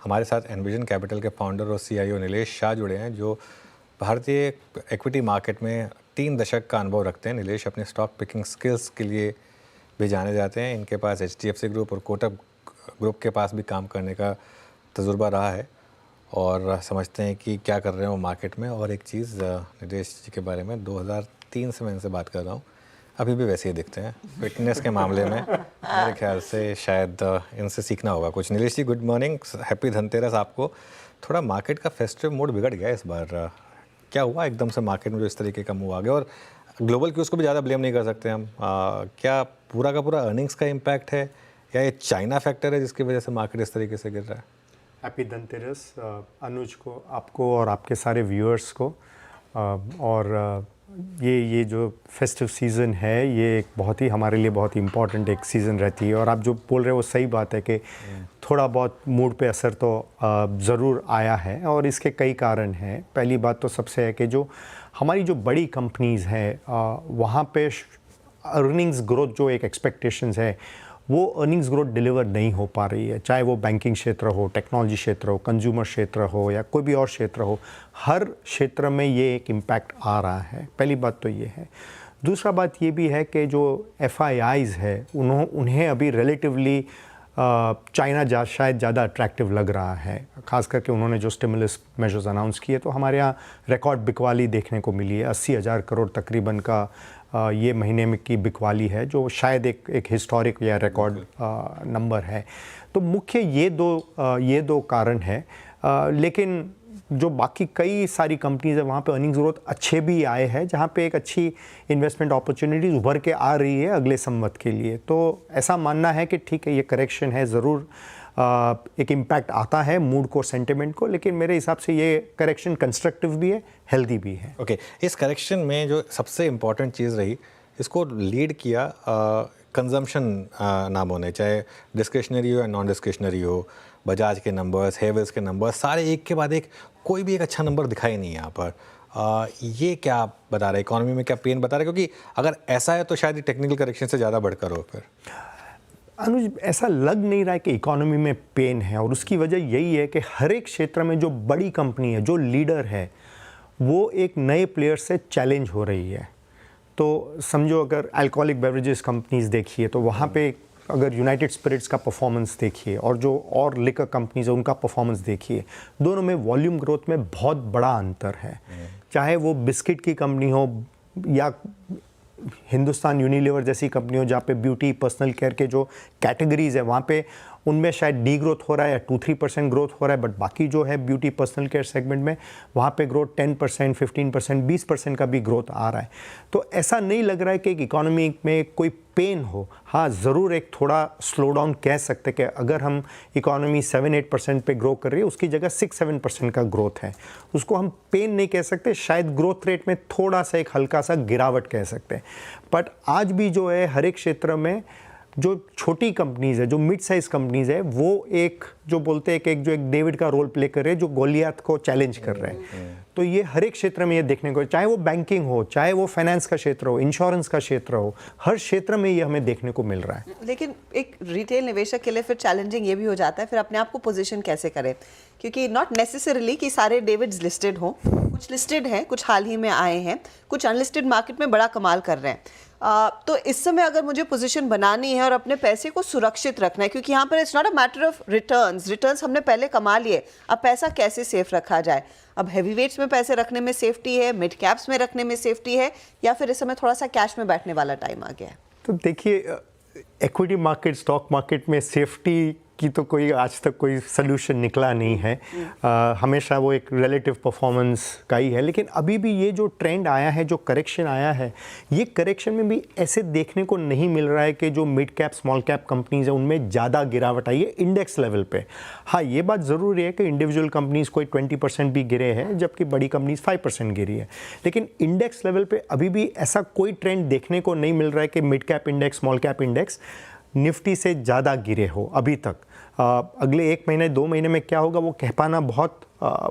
हमारे साथ envision capital के फाउंडर और सीईओ नीलेश शाह जुड़े हैं, जो भारतीय इक्विटी मार्केट में 3 दशक का अनुभव रखते हैं। नीलेश अपने स्टॉक पिकिंग स्किल्स के लिए भी जाने जाते हैं। इनके पास HDFC ग्रुप और कोटक ग्रुप के पास भी काम करने का तजुर्बा रहा है और समझते हैं कि क्या कर रहे हैं वो मार्केट में। और एक चीज़ नीलेश जी के बारे में, 2003 से मैं इनसे बात कर रहा हूँ, अभी भी वैसे ही दिखते हैं फिटनेस के मामले में। मेरे ख्याल से शायद इनसे सीखना होगा कुछ। नीलेश जी, गुड मॉर्निंग, हैप्पी धनतेरस आपको। थोड़ा मार्केट का फेस्टिव मूड बिगड़ गया इस बार, क्या हुआ एकदम से मार्केट में जो इस तरीके का मूव आ गया? और ग्लोबल क्यूज़ को भी ज़्यादा ब्लेम नहीं कर सकते हम। क्या पूरा का पूरा अर्निंग्स का इम्पैक्ट है या ये चाइना फैक्टर है जिसकी वजह से मार्केट इस तरीके से गिर रहा है? हैप्पी धनतेरस अनुज को, आपको और आपके सारे व्यूअर्स को। और ये जो फेस्टिव सीज़न है, ये एक बहुत ही हमारे लिए बहुत ही इम्पॉर्टेंट एक सीज़न रहती है। और आप जो बोल रहे हो वो सही बात है कि थोड़ा बहुत मूड पे असर तो ज़रूर आया है और इसके कई कारण हैं। पहली बात तो सबसे है कि जो हमारी जो बड़ी कंपनीज़ हैं वहाँ पे अर्निंग्स ग्रोथ जो एक एक्सपेक्टेशंस है वो अर्निंग्स ग्रोथ डिलीवर नहीं हो पा रही है। चाहे वो बैंकिंग क्षेत्र हो, टेक्नोलॉजी क्षेत्र हो, कंज्यूमर क्षेत्र हो या कोई भी और क्षेत्र हो, हर क्षेत्र में ये एक इम्पैक्ट आ रहा है। पहली बात तो ये है। दूसरा बात ये भी है कि जो FIIs है उन्हें अभी रिलेटिवली चाइना शायद ज़्यादा अट्रैक्टिव लग रहा है। ख़ास करके उन्होंने जो स्टिमुलस मेजर्स अनाउंस किए तो हमारे यहाँ रिकॉर्ड बिकवाली देखने को मिली है। 80,000 करोड़ तकरीबन का ये महीने में की बिकवाली है, जो शायद एक हिस्टोरिक या रिकॉर्ड नंबर है। तो मुख्य ये दो कारण है। लेकिन जो बाकी कई सारी कंपनीज है वहाँ पे अर्निंग्स ग्रोथ अच्छे भी आए हैं, जहाँ पे एक अच्छी इन्वेस्टमेंट अपॉर्चुनिटीज़ उभर के आ रही है अगले संवत के लिए। तो ऐसा मानना है कि ठीक है, ये करेक्शन है, ज़रूर एक इम्पैक्ट आता है मूड को, सेंटिमेंट को, लेकिन मेरे हिसाब से ये करेक्शन कंस्ट्रक्टिव भी है, हेल्दी भी है। ओके, इस करेक्शन में जो सबसे इम्पॉर्टेंट चीज़ रही, इसको लीड किया कंजम्पशन नाम होने, चाहे डिस्क्रिशनरी हो या नॉन डिस्क्रिशनरी हो। बजाज के नंबर्स, हेवल्स के नंबर्स, सारे एक के बाद एक, कोई भी एक अच्छा नंबर दिखाई नहीं है यहाँ पर। ये क्या बता रहा है, इकोनॉमी में क्या पेन बता रहा है? क्योंकि अगर ऐसा है तो शायद टेक्निकल करेक्शन से ज़्यादा बढ़कर हो। फिर अनुज, ऐसा लग नहीं रहा है कि इकोनॉमी में पेन है, और उसकी वजह यही है कि हर एक क्षेत्र में जो बड़ी कंपनी है, जो लीडर है, वो एक नए प्लेयर से चैलेंज हो रही है। तो समझो अगर अल्कोहलिक बेवरेजेस कंपनीज देखिए तो वहाँ पे अगर यूनाइटेड स्पिरिट्स का परफॉर्मेंस देखिए और जो और लिकर कंपनीज है उनका परफॉर्मेंस देखिए, दोनों में वॉल्यूम ग्रोथ में बहुत बड़ा अंतर है। चाहे वो बिस्किट की कंपनी हो या हिंदुस्तान यूनिलीवर जैसी कंपनी हो, जहाँ पे ब्यूटी, पर्सनल केयर के जो कैटेगरीज है वहाँ पे उनमें शायद डी ग्रोथ हो रहा है या 2-3% ग्रोथ हो रहा है, बट बाकी जो है ब्यूटी, पर्सनल केयर सेगमेंट में वहाँ पे ग्रोथ 10%, 15%, 20% का भी ग्रोथ आ रहा है। तो ऐसा नहीं लग रहा है कि एक इकोनॉमी में कोई पेन हो। हाँ, ज़रूर एक थोड़ा स्लो डाउन कह सकते कि अगर हम इकोनॉमी 7-8% पे ग्रो कर रही है, उसकी जगह 6-7% का ग्रोथ है, उसको हम पेन नहीं कह सकते। शायद ग्रोथ रेट में थोड़ा सा एक हल्का सा गिरावट कह सकते हैं। बट आज भी जो है हर एक क्षेत्र में जो छोटी कंपनीज़ है, जो मिड साइज़ कंपनीज़ है, वो एक जो बोलते हैं कि एक डेविड का रोल प्ले कर रहे हैं, जो गोलियत को चैलेंज कर रहे हैं। तो ये हर एक क्षेत्र में ये देखने को, चाहे वो बैंकिंग हो, चाहे वो फाइनेंस का क्षेत्र हो, इंश्योरेंस का क्षेत्र हो, हर क्षेत्र में ये हमें देखने को मिल रहा है। लेकिन एक रिटेल निवेशक के लिए फिर चैलेंजिंग ये भी हो जाता है, फिर अपने आप को पोजीशन कैसे करें, क्योंकि नॉट नेसेसरीली कि सारे डेविड्स लिस्टेड हों, कुछ लिस्टेड हैं, कुछ हाल ही में आए हैं, कुछ अनलिस्टेड मार्केट में बड़ा कमाल कर रहे हैं। तो इस समय अगर मुझे पोजीशन बनानी है और अपने पैसे को सुरक्षित रखना है, क्योंकि यहाँ पर it's not a matter of returns हमने पहले कमा लिए, अब पैसा कैसे सेफ रखा जाए। अब हैवी वेट्स में पैसे रखने में सेफ्टी है, मिड कैप्स में रखने में सेफ्टी है, या फिर इस समय थोड़ा सा कैश में बैठने वाला टाइम आ गया है? तो देखिए, इक्विटी मार्केट, स्टॉक मार्केट में सेफ्टी की तो कोई आज तक कोई सलूशन निकला नहीं है। हमेशा वो एक रिलेटिव परफॉर्मेंस का ही है। लेकिन अभी भी ये जो ट्रेंड आया है, जो करेक्शन आया है, ये करेक्शन में भी ऐसे देखने को नहीं मिल रहा है कि जो mid cap, small cap companies है उनमें ज़्यादा गिरावट आई है इंडेक्स लेवल पे। हाँ, ये बात ज़रूरी है कि इंडिविजुअल कंपनीज कोई 20% भी गिरे हैं, जबकि बड़ी कंपनीज 5% गिरी है। लेकिन इंडेक्स लेवल पे अभी भी ऐसा कोई ट्रेंड देखने को नहीं मिल रहा है कि mid cap index, small cap index Nifty से ज़्यादा गिरे हो अभी तक। अगले 1 महीने 2 महीने में क्या होगा वो कह पाना बहुत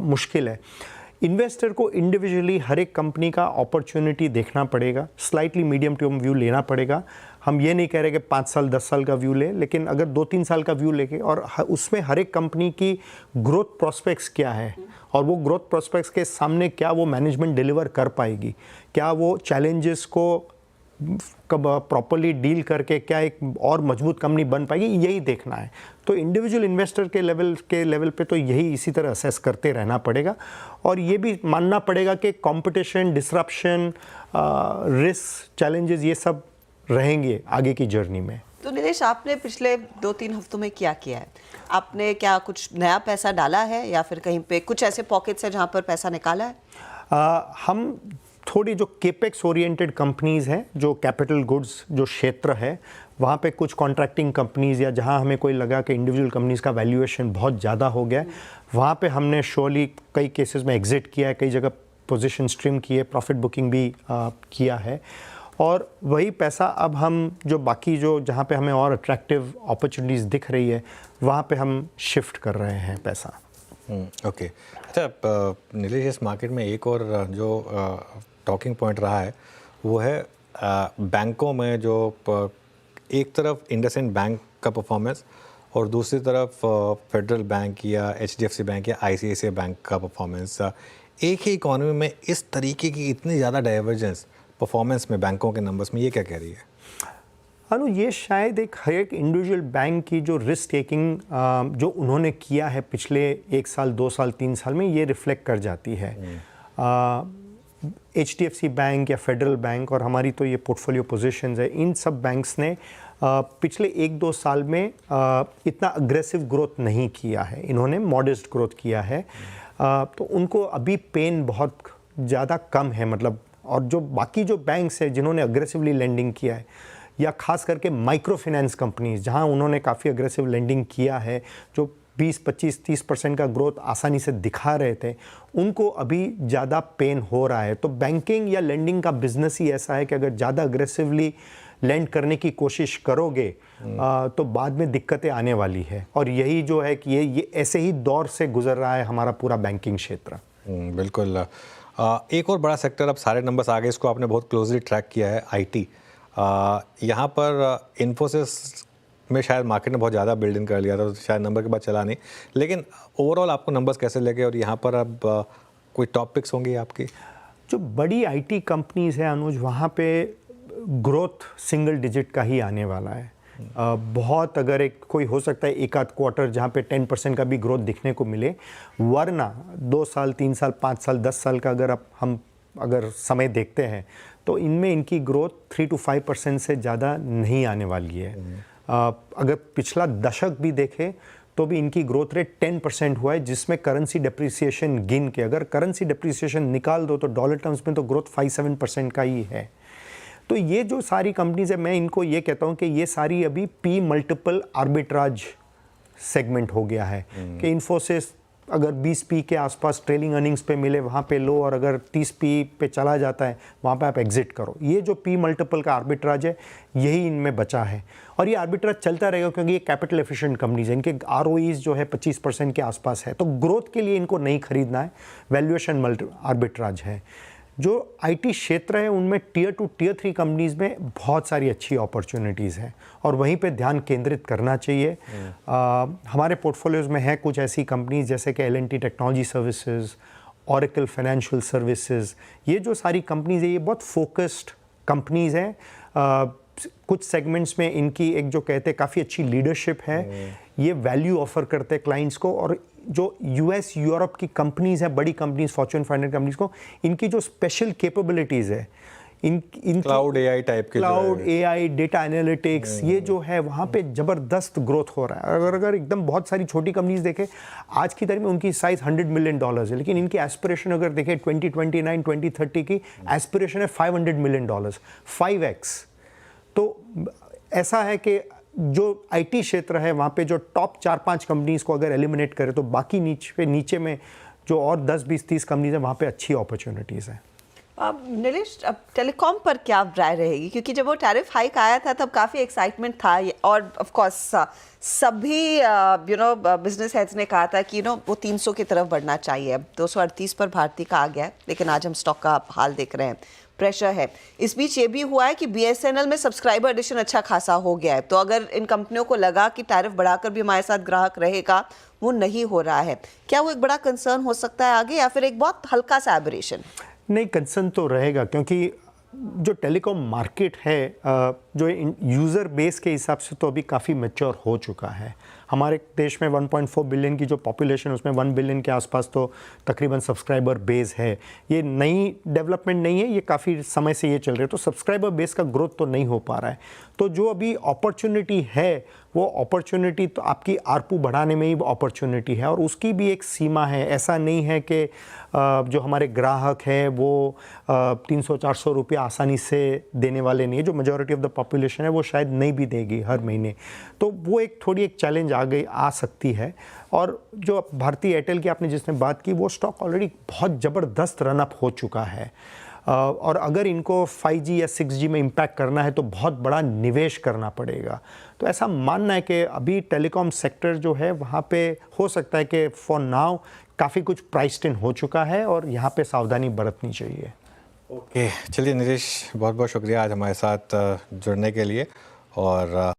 मुश्किल है। इन्वेस्टर को इंडिविजुअली हर एक कंपनी का अपॉर्चुनिटी देखना पड़ेगा, स्लाइटली मीडियम टर्म व्यू लेना पड़ेगा। हम ये नहीं कह रहे कि 5 साल 10 साल का व्यू ले, लेकिन अगर 2-3 साल का व्यू लेके और उसमें हर एक कंपनी की ग्रोथ प्रोस्पेक्ट्स क्या है और वो ग्रोथ प्रोस्पेक्ट्स के सामने क्या वो मैनेजमेंट डिलीवर कर पाएगी, क्या वो चैलेंजेस को कब प्रॉपरली डील करके क्या एक और मजबूत कंपनी बन पाएगी, यही देखना है। तो इंडिविजुअल इन्वेस्टर के लेवल पे तो यही इसी तरह असेस करते रहना पड़ेगा और ये भी मानना पड़ेगा कि कंपटीशन, डिसरप्शन, रिस्क, चैलेंजेस ये सब रहेंगे आगे की जर्नी में। तो नीलेश, आपने पिछले 2-3 हफ्तों में क्या किया है? आपने क्या कुछ नया पैसा डाला है या फिर कहीं पे कुछ ऐसे पॉकेट्स है जहाँ पर पैसा निकाला है? हम थोड़ी जो केपेक्स ओरिएंटेड कंपनीज़ हैं, जो कैपिटल गुड्स जो क्षेत्र है, वहाँ पे कुछ कॉन्ट्रैक्टिंग कंपनीज़ या जहाँ हमें कोई लगा कि इंडिविजुअल कंपनीज़ का वैल्यूएशन बहुत ज़्यादा हो गया है, वहाँ पे हमने श्योरली कई केसेस में एग्जिट किया है, कई जगह पोजीशन स्ट्रिम किए, प्रॉफिट बुकिंग भी किया है। और वही पैसा अब हम जो बाकी जो जहाँ पे हमें और अट्रैक्टिव अपॉर्चुनिटीज़ दिख रही है, वहाँ पे हम शिफ्ट कर रहे हैं पैसा। ओके। अच्छा नीलेश, इस मार्केट में एक और जो टॉकिंग पॉइंट रहा है वो है बैंकों में जो एक तरफ इंडसइंड बैंक का परफॉर्मेंस और दूसरी तरफ फेडरल बैंक या HDFC बैंक या ICICI बैंक का परफॉर्मेंस। एक ही इकॉनमी में इस तरीके की इतनी ज़्यादा डाइवर्जेंस परफॉर्मेंस में बैंकों के नंबर्स में, ये क्या कह रही है? अनु, ये शायद हर एक इंडिविजुअल बैंक की जो रिस्क टेकिंग जो उन्होंने किया है पिछले 1 साल 2 साल 3 साल में, ये रिफ्लेक्ट कर जाती है। HDFC बैंक या फेडरल बैंक और हमारी तो ये पोर्टफोलियो पोजीशंस है, इन सब बैंक्स ने पिछले 1-2 साल में इतना अग्रेसिव ग्रोथ नहीं किया है, इन्होंने मॉडेस्ट ग्रोथ किया है। तो उनको अभी पेन बहुत ज़्यादा कम है, मतलब। और जो बाकी जो बैंक्स हैं जिन्होंने अग्रेसिवली लेंडिंग किया है, या ख़ास करके माइक्रो फाइनेंस कंपनीज जहां उन्होंने काफ़ी अग्रेसिव लेंडिंग किया है, जो 20-25-30% का ग्रोथ आसानी से दिखा रहे थे, उनको अभी ज़्यादा पेन हो रहा है। तो बैंकिंग या लेंडिंग का बिजनेस ही ऐसा है कि अगर ज़्यादा अग्रेसिवली लेंड करने की कोशिश करोगे तो बाद में दिक्कतें आने वाली है। और यही जो है कि ये ऐसे ही दौर से गुजर रहा है हमारा पूरा बैंकिंग क्षेत्र। बिल्कुल। एक और बड़ा सेक्टर, अब सारे नंबर्स आ गए, इसको आपने बहुत क्लोजली ट्रैक किया है, IT। यहाँ पर इन्फोसिस में शायद मार्केट ने बहुत ज़्यादा बिल्ड इन कर लिया था, तो शायद नंबर के बाद चला नहीं, लेकिन ओवरऑल आपको नंबर्स कैसे लगे और यहाँ पर अब कोई टॉपिक्स होंगी आपकी? जो बड़ी IT कंपनीज है अनुज, वहाँ पे ग्रोथ सिंगल डिजिट का ही आने वाला है। बहुत अगर कोई हो सकता है एक आध क्वार्टर जहाँ पे 10% का भी ग्रोथ दिखने को मिले, वरना 2 साल 3 साल 5 साल 10 साल का अगर समय देखते हैं तो इनमें इनकी ग्रोथ 3 to 5% से ज़्यादा नहीं आने वाली है। अगर पिछला दशक भी देखें तो भी इनकी ग्रोथ रेट 10% हुआ है, जिसमें करेंसी डेप्रिसिएशन गिन के, अगर करेंसी डेप्रिसिएशन निकाल दो तो डॉलर टर्म्स में तो ग्रोथ 5-7% का ही है। तो ये जो सारी कंपनीज है, मैं इनको ये कहता हूँ कि ये सारी अभी P मल्टीपल आर्बिट्राज सेगमेंट हो गया है कि इन्फोसिस अगर 20P के आसपास ट्रेलिंग अर्निंग्स पे मिले वहाँ पे लो, और अगर 30P पे चला जाता है वहाँ पे आप एग्जिट करो। ये जो P मल्टीपल का आर्बिट्राज है, यही इनमें बचा है और ये आर्बिट्राज चलता रहेगा क्योंकि ये कैपिटल एफिशिएंट कंपनीज है, इनके ROEs जो है 25% के आसपास है। तो ग्रोथ के लिए इनको नहीं खरीदना है, वैल्यूएशन आर्बिट्राज है। जो IT क्षेत्र है उनमें टियर 2 टियर 3 कंपनीज में बहुत सारी अच्छी अपॉर्चुनिटीज़ हैं और वहीं पे ध्यान केंद्रित करना चाहिए। हमारे पोर्टफोलियोज में है कुछ ऐसी कंपनीज जैसे कि L&T technology services, Oracle financial services. ये जो सारी कंपनीज है ये बहुत फोकस्ड कंपनीज हैं। कुछ सेगमेंट्स में इनकी एक जो कहते हैं काफ़ी अच्छी लीडरशिप है, ये वैल्यू ऑफर करते हैं क्लाइंट्स को। और जो US यूरोप की कंपनीज हैं, बड़ी कंपनीज, फॉर्च्यून 500 कंपनीज को, इनकी जो स्पेशल कैपेबिलिटीज़ है, इन क्लाउड AI टाइप के, क्लाउड AI, डेटा एनालिटिक्स, ये जो है वहाँ पे ज़बरदस्त ग्रोथ हो रहा है। अगर एकदम बहुत सारी छोटी कंपनीज देखें, आज की तारीख में उनकी साइज़ $100 मिलियन है, लेकिन इनकी एस्पिरेशन अगर देखें 2029 2030 की एस्पिरेशन है $500 मिलियन, 5x। तो ऐसा है कि जो IT क्षेत्र है वहाँ पे जो टॉप 4-5 कंपनीज को अगर एलिमिनेट करें तो बाकी नीचे में जो और 10-20-30 कंपनीज हैं वहाँ पे अच्छी अपॉर्चुनिटीज़ हैं। नीलेश, अब टेलीकॉम पर क्या राय रहेगी, क्योंकि जब वो टैरिफ हाइक आया था तब काफ़ी एक्साइटमेंट था और ऑफ कोर्स सभी बिजनेस हेड्स ने कहा था कि वो 300 की तरफ बढ़ना चाहिए। अब 238 पर भारती का आ गया है, लेकिन आज हम स्टॉक का हाल देख रहे हैं, प्रेशर है। इस बीच ये भी हुआ है कि BSNL में सब्सक्राइबर एडिशन अच्छा खासा हो गया है, तो अगर इन कंपनियों को लगा कि टैरिफ बढ़ाकर भी हमारे साथ ग्राहक रहेगा, वो नहीं हो रहा है, क्या वो एक बड़ा कंसर्न हो सकता है आगे, या फिर एक बहुत हल्का सा एबरेशन? नहीं, कंसर्न तो रहेगा, क्योंकि जो टेलीकॉम मार्केट है जो यूज़र बेस के हिसाब से तो अभी काफ़ी मैच्योर हो चुका है। हमारे देश में 1.4 बिलियन की जो पॉपुलेशन, उसमें 1 बिलियन के आसपास तो तकरीबन सब्सक्राइबर बेस है। ये नई डेवलपमेंट नहीं है, ये काफ़ी समय से ये चल रही है, तो सब्सक्राइबर बेस का ग्रोथ तो नहीं हो पा रहा है। तो जो अभी अपॉर्चुनिटी है, वो अपॉर्चुनिटी तो आपकी आरपू बढ़ाने में ही अपॉर्चुनिटी है, और उसकी भी एक सीमा है। ऐसा नहीं है कि जो हमारे ग्राहक हैं वो 300-400 रुपये आसानी से देने वाले नहीं है। जो मेजॉरिटी ऑफ द पॉपुलेशन है वो शायद नहीं भी देगी हर महीने, तो वो एक थोड़ी एक चैलेंज आ सकती है। और जो भारती एयरटेल की आपने जिसने बात की, वो स्टॉक ऑलरेडी बहुत ज़बरदस्त रनअप हो चुका है, और अगर इनको 5G या 6G में इम्पैक्ट करना है तो बहुत बड़ा निवेश करना पड़ेगा। तो ऐसा मानना है कि अभी टेलीकॉम सेक्टर जो है वहाँ पे हो सकता है कि फॉर नाउ काफ़ी कुछ प्राइस्ड इन हो चुका है, और यहाँ पे सावधानी बरतनी चाहिए। ओके, चलिए नीलेश, बहुत बहुत शुक्रिया आज हमारे साथ जुड़ने के लिए, और